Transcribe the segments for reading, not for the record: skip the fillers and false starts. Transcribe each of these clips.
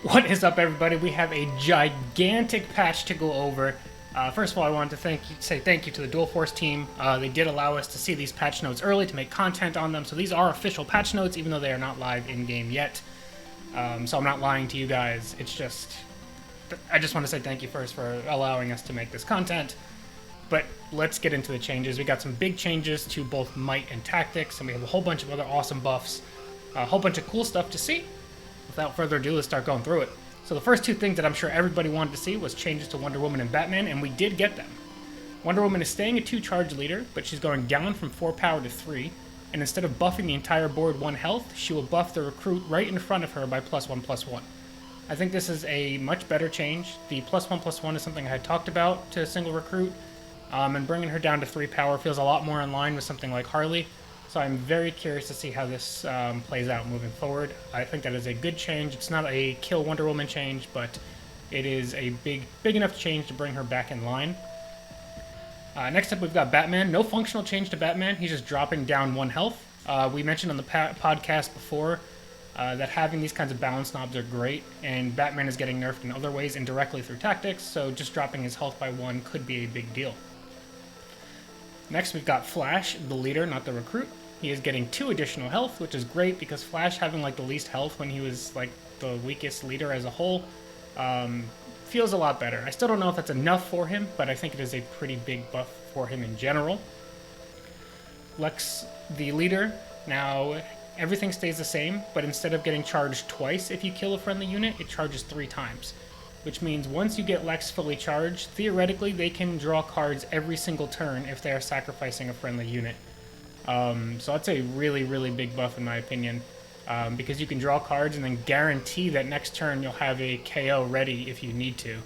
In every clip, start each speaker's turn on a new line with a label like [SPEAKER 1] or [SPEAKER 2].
[SPEAKER 1] What is up, everybody? We have a gigantic patch to go over. First of all, I wanted to say thank you to the Dual Force team. They did allow us to see these patch notes early to make content on them, so these are official patch notes, even though they are not live in-game yet. So I'm not lying to you guys. It's just... I just want to say thank you first for allowing us to make this content. But let's get into the changes. We got some big changes to both might and tactics, and we have a whole bunch of other awesome buffs. A whole bunch of cool stuff to see. Without further ado, let's start going through it. So the first two things that I'm sure everybody wanted to see was changes to Wonder Woman and Batman, and we did get them. Wonder Woman is staying a 2-charge leader, but she's going down from 4 power to 3, and instead of buffing the entire board 1 health, she will buff the recruit right in front of her by +1/+1. I think this is a much better change. The +1/+1 is something I had talked about to a single recruit, and bringing her down to 3 power feels a lot more in line with something like Harley. So I'm very curious to see how this plays out moving forward. I think that is a good change. It's not a kill Wonder Woman change, but it is a big enough change to bring her back in line. Next up, we've got Batman. No functional change to Batman. He's just dropping down 1 health. We mentioned on the podcast before that having these kinds of balance knobs are great, and Batman is getting nerfed in other ways indirectly through tactics, so just dropping his health by 1 could be a big deal. Next, we've got Flash, the leader, not the recruit. He is getting 2 additional health, which is great because Flash having like the least health when he was like the weakest leader as a whole feels a lot better. I still don't know if that's enough for him, but I think it is a pretty big buff for him in general. Lex, the leader, now everything stays the same, but instead of getting charged twice if you kill a friendly unit, it charges 3 times. Which means once you get Lex fully charged, theoretically they can draw cards every single turn if they are sacrificing a friendly unit. So that's a really big buff in my opinion, because you can draw cards and then guarantee that next turn you'll have a KO ready if you need to.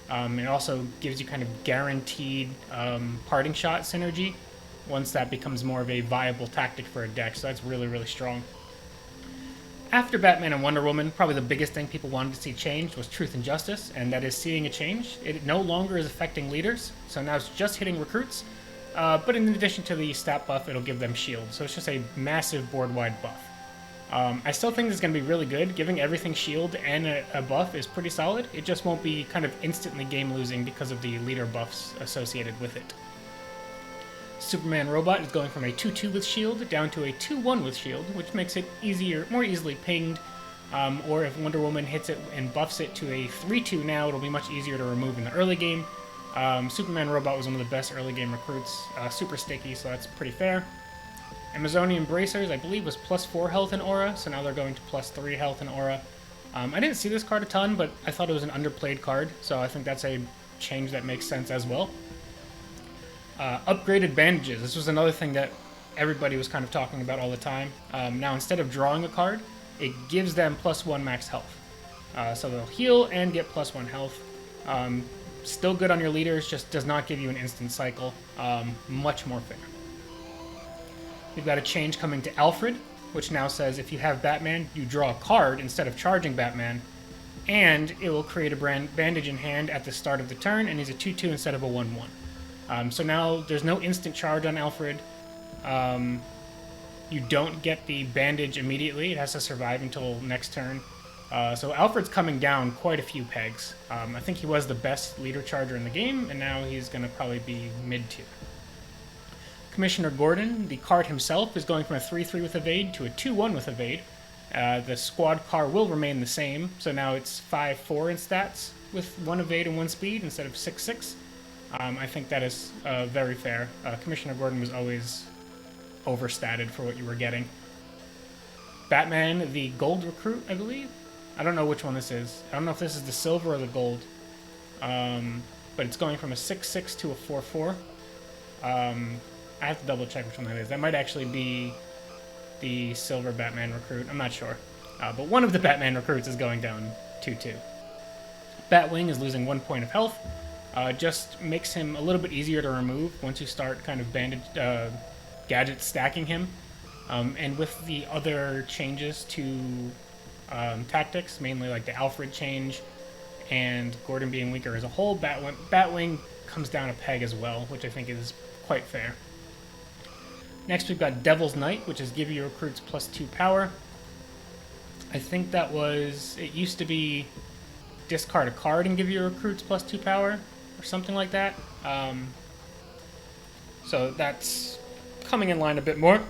[SPEAKER 1] It also gives you kind of guaranteed parting shot synergy once that becomes more of a viable tactic for a deck, so that's really strong. After Batman and Wonder Woman, probably the biggest thing people wanted to see changed was Truth and Justice, and that is seeing a change. It no longer is affecting leaders, so now it's just hitting recruits. But in addition to the stat buff, it'll give them shield, so it's just a massive board-wide buff. I still think this is going to be really good. Giving everything shield and a buff is pretty solid. It just won't be kind of instantly game-losing because of the leader buffs associated with it. Superman Robot is going from a 2/2 with shield down to a 2/1 with shield, which makes it more easily pinged. Or if Wonder Woman hits it and buffs it to a 3/2 now, it'll be much easier to remove in the early game. Superman Robot was one of the best early game recruits, super sticky, so that's pretty fair. Amazonian Bracers, I believe, was +4 health in Aura, so now they're going to +3 health in Aura. I didn't see this card a ton, but I thought it was an underplayed card, so I think that's a change that makes sense as well. Upgraded bandages. This was another thing that everybody was kind of talking about all the time. Now, instead of drawing a card, it gives them +1 max health. So they'll heal and get +1 health. Still good on your leaders, just does not give you an instant cycle. Much more fair. We've got a change coming to Alfred, which now says if you have Batman, you draw a card instead of charging Batman, and it will create a bandage in hand at the start of the turn, and he's a 2/2 instead of a 1/1. So now there's no instant charge on Alfred. You don't get the bandage immediately. It has to survive until next turn. So Alfred's coming down quite a few pegs. I think he was the best leader charger in the game, and now he's going to probably be mid-tier. Commissioner Gordon, the card himself, is going from a 3/3 with evade to a 2/1 with evade. The squad car will remain the same, so now it's 5/4 in stats with 1 evade and 1 speed instead of 6/6. I think that is very fair. Commissioner Gordon was always overstated for what you were getting. Batman, the gold recruit, I believe? I don't know which one this is. I don't know if this is the silver or the gold. But it's going from a 6/6 to a 4/4. I have to double check which one that is. That might actually be the silver Batman recruit. I'm not sure. But one of the Batman recruits is going down 2/2. Batwing is losing 1 point of health. Just makes him a little bit easier to remove once you start kind of gadget stacking him. And with the other changes to tactics, mainly like the Alfred change and Gordon being weaker as a whole, Batwing comes down a peg as well, which I think is quite fair. Next we've got Devil's Knight, which is give your recruits +2 power. I think that was... It used to be discard a card and give your recruits +2 power, or something like that. So that's coming in line a bit more.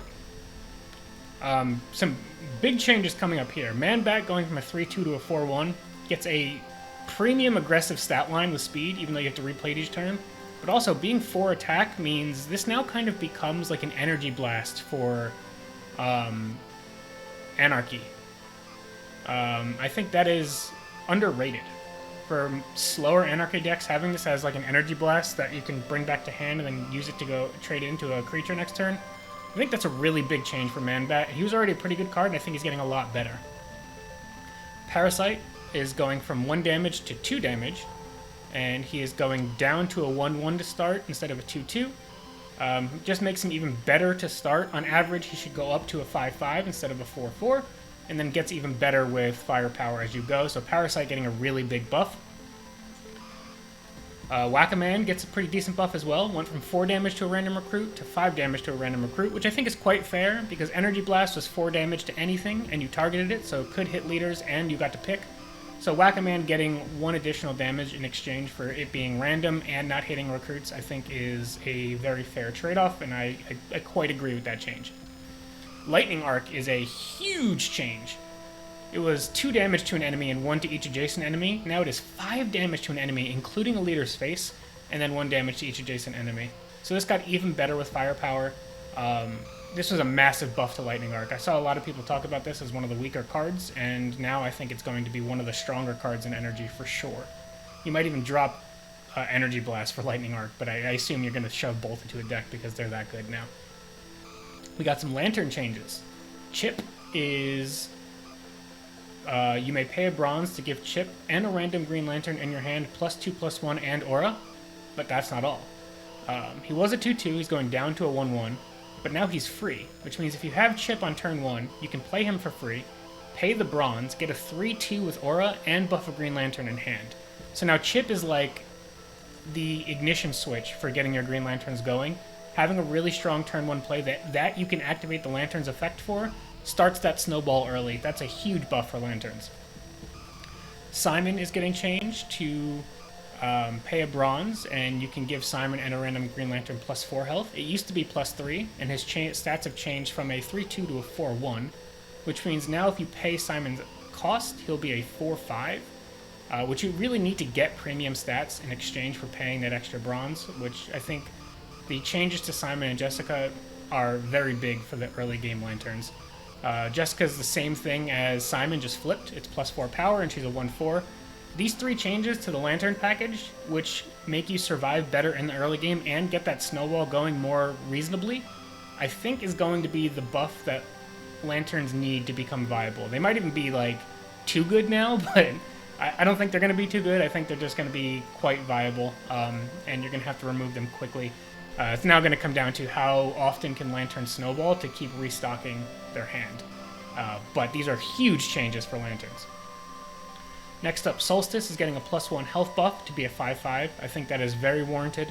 [SPEAKER 1] Some big changes coming up here. Man Bat going from a 3-2 to a 4-1 gets a premium aggressive stat line with speed, even though you have to replay it each turn. But also, being 4 attack means this now kind of becomes like an energy blast for Anarchy. I think that is underrated. For slower Anarchy decks, having this as like an energy blast that you can bring back to hand and then use it to go trade into a creature next turn, I think that's a really big change for Man Bat. He was already a pretty good card, and I think he's getting a lot better. Parasite is going from 1 damage to 2 damage, and he is going down to a 1-1 to start instead of a 2-2. Just makes him even better to start. On average, he should go up to a 5-5 instead of a 4-4, and then gets even better with firepower as you go. So Parasite getting a really big buff. Whack-A-Man gets a pretty decent buff as well. Went from 4 damage to a random recruit to 5 damage to a random recruit, which I think is quite fair, because Energy Blast was 4 damage to anything, and you targeted it, so it could hit leaders, and you got to pick. So Whack-A-Man getting 1 additional damage in exchange for it being random and not hitting recruits, I think is a very fair trade-off, and I quite agree with that change. Lightning Arc is a huge change. It was 2 damage to an enemy and 1 to each adjacent enemy. Now it is 5 damage to an enemy, including a leader's face, and then 1 damage to each adjacent enemy. So this got even better with firepower. This was a massive buff to Lightning Arc. I saw a lot of people talk about this as one of the weaker cards, and now I think it's going to be one of the stronger cards in Energy for sure. You might even drop Energy Blast for Lightning Arc, but I assume you're going to shove both into a deck because they're that good now. We got some Lantern changes. Chip is... you may pay a bronze to give Chip and a random Green Lantern in your hand +2/+1 and Aura, but that's not all. He was a 2-2, he's going down to a 1-1, but now he's free, which means if you have Chip on turn 1, you can play him for free, pay the bronze, get a 3-2 with Aura, and buff a Green Lantern in hand. So now Chip is like the ignition switch for getting your Green Lanterns going. Having a really strong turn 1 play that you can activate the Lantern's effect for starts that snowball early. That's a huge buff for Lanterns. Simon is getting changed to pay a bronze, and you can give Simon and a random Green Lantern +4 health. It used to be +3, and his stats have changed from a 3-2 to a 4-1, which means now if you pay Simon's cost, he'll be a 4-5, which you really need to get premium stats in exchange for paying that extra bronze, which I think the changes to Simon and Jessica are very big for the early game Lanterns. Jessica's the same thing as Simon, just flipped. It's +4 power, and she's a 1-4. These 3 changes to the Lantern package, which make you survive better in the early game and get that snowball going more reasonably, I think is going to be the buff that Lanterns need to become viable. They might even be, like, too good now, but I don't think they're going to be too good. I think they're just going to be quite viable, and you're going to have to remove them quickly. It's now going to come down to how often can Lanterns snowball to keep restocking their hand. But these are huge changes for Lanterns. Next up, Solstice is getting a +1 health buff to be a 5-5. I think that is very warranted.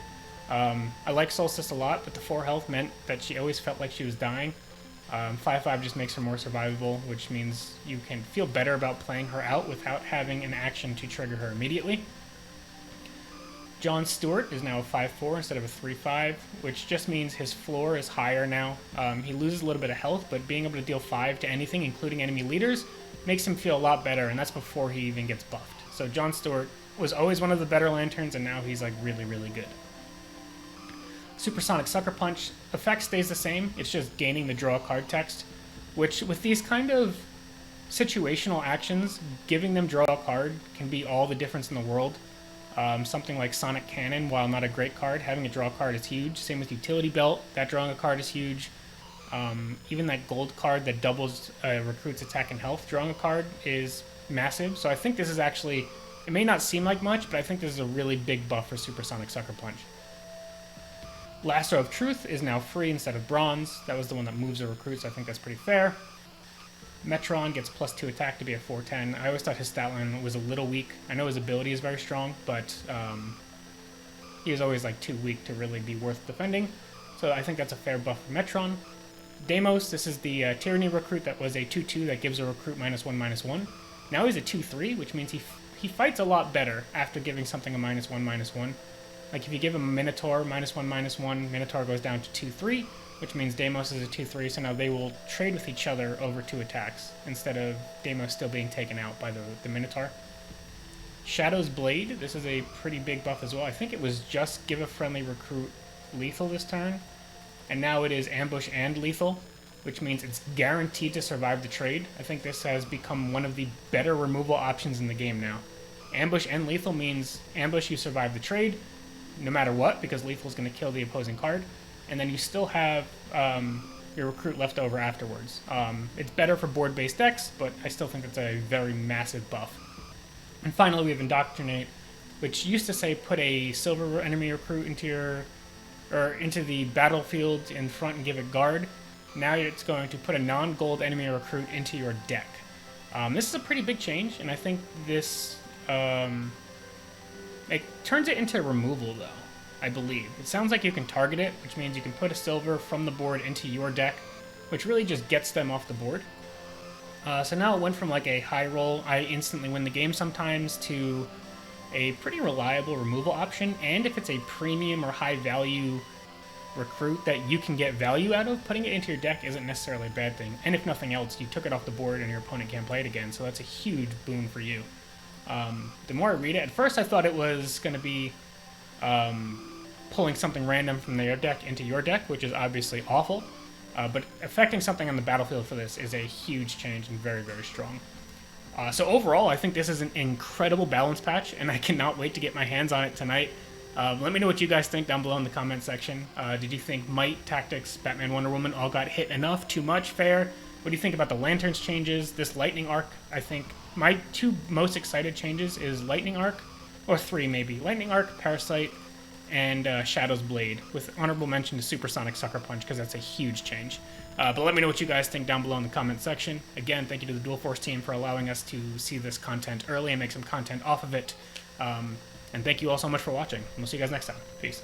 [SPEAKER 1] I like Solstice a lot, but the 4 health meant that she always felt like she was dying. 5-5 just makes her more survivable, which means you can feel better about playing her out without having an action to trigger her immediately. John Stewart is now a 5-4 instead of a 3-5, which just means his floor is higher now. He loses a little bit of health, but being able to deal 5 to anything, including enemy leaders, makes him feel a lot better, and that's before he even gets buffed. So John Stewart was always one of the better Lanterns, and now he's like really, really good. Supersonic Sucker Punch effect stays the same. It's just gaining the draw a card text, which with these kind of situational actions, giving them draw a card can be all the difference in the world. Something like Sonic Cannon, while not a great card, having a draw card is huge. Same with Utility Belt, that drawing a card is huge. Even that gold card that doubles recruits attack and health, drawing a card is massive. So I think this is actually, it may not seem like much, but I think this is a really big buff for Supersonic Sucker Punch. Lasso of Truth is now free instead of bronze. That was the one that moves the recruits, so I think that's pretty fair. Metron gets +2 attack to be a 4-10. I always thought his stat line was a little weak. I know his ability is very strong, but he was always like too weak to really be worth defending. So I think that's a fair buff for Metron. Deimos, this is the Tyranny recruit that was a 2-2 that gives a recruit -1/-1. Now he's a 2-3, which means he fights a lot better after giving something a -1/-1. Like if you give him a Minotaur -1/-1, Minotaur goes down to 2-3, which means Deimos is a 2-3, so now they will trade with each other over 2 attacks, instead of Deimos still being taken out by the Minotaur. Shadow's Blade, this is a pretty big buff as well. I think it was just give a friendly recruit lethal this turn, and now it is ambush and lethal, which means it's guaranteed to survive the trade. I think this has become one of the better removal options in the game now. Ambush and lethal means ambush, you survive the trade, no matter what, because lethal is going to kill the opposing card, and then you still have your recruit left over afterwards. It's better for board-based decks, but I still think it's a very massive buff. And finally, we have Indoctrinate, which used to say put a silver enemy recruit into the battlefield in front and give it guard. Now it's going to put a non-gold enemy recruit into your deck. This is a pretty big change, and I think this it turns it into removal, though, I believe. It sounds like you can target it, which means you can put a silver from the board into your deck, which really just gets them off the board. So now it went from like a high roll, I instantly win the game sometimes, to a pretty reliable removal option, and if it's a premium or high value recruit that you can get value out of, putting it into your deck isn't necessarily a bad thing. And if nothing else, you took it off the board and your opponent can't play it again, so that's a huge boon for you. The more I read it, at first I thought it was going to be pulling something random from their deck into your deck, which is obviously awful, but affecting something on the battlefield for this is a huge change and very, very strong. So overall, I think this is an incredible balance patch, and I cannot wait to get my hands on it tonight. Let me know what you guys think down below in the comment section. Did you think Might, Tactics, Batman, Wonder Woman all got hit enough? Too much? Fair? What do you think about the Lanterns changes? This Lightning Arc, I think my 2 most excited changes is Lightning Arc, or 3 maybe. Lightning Arc, Parasite, and Shadow's Blade, with honorable mention to Supersonic Sucker Punch, because that's a huge change. But let me know what you guys think down below in the comment section. Again, thank you to the Dual Force team for allowing us to see this content early and make some content off of it. And thank you all so much for watching. We'll see you guys next time. Peace.